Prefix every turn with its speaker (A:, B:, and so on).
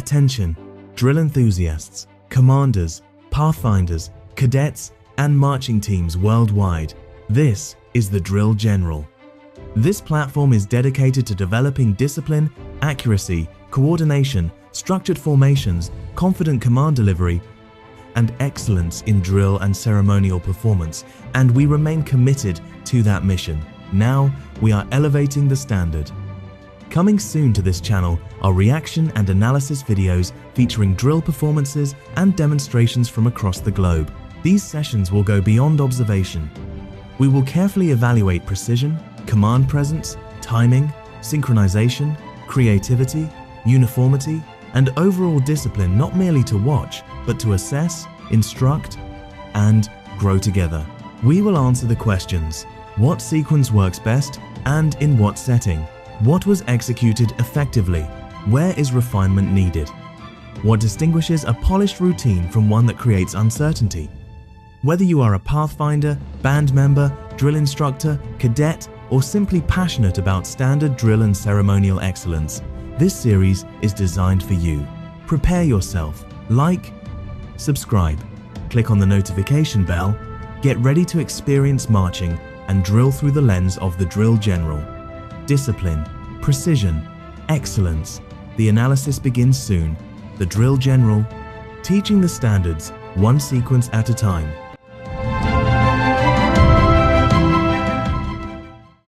A: Attention, drill enthusiasts, commanders, pathfinders, cadets, and marching teams worldwide. This is the Drill General. This platform is dedicated to developing discipline, accuracy, coordination, structured formations, confident command delivery, and excellence in drill and ceremonial performance, and we remain committed to that mission. Now, we are elevating the standard. Coming soon to this channel are reaction and analysis videos featuring drill performances and demonstrations from across the globe. These sessions will go beyond observation. We will carefully evaluate precision, command presence, timing, synchronization, creativity, uniformity, and overall discipline, not merely to watch, but to assess, instruct, and grow together. We will answer the questions: what sequence works best and in what setting? What was executed effectively? Where is refinement needed? What distinguishes a polished routine from one that creates uncertainty? Whether you are a Pathfinder, band member, drill instructor, cadet, or simply passionate about standard drill and ceremonial excellence, this series is designed for you. Prepare yourself, like, subscribe, click on the notification bell, get ready to experience marching and drill through the lens of the Drill General. Discipline, precision, excellence. The analysis begins soon. The Drill General, teaching the standards one sequence at a time.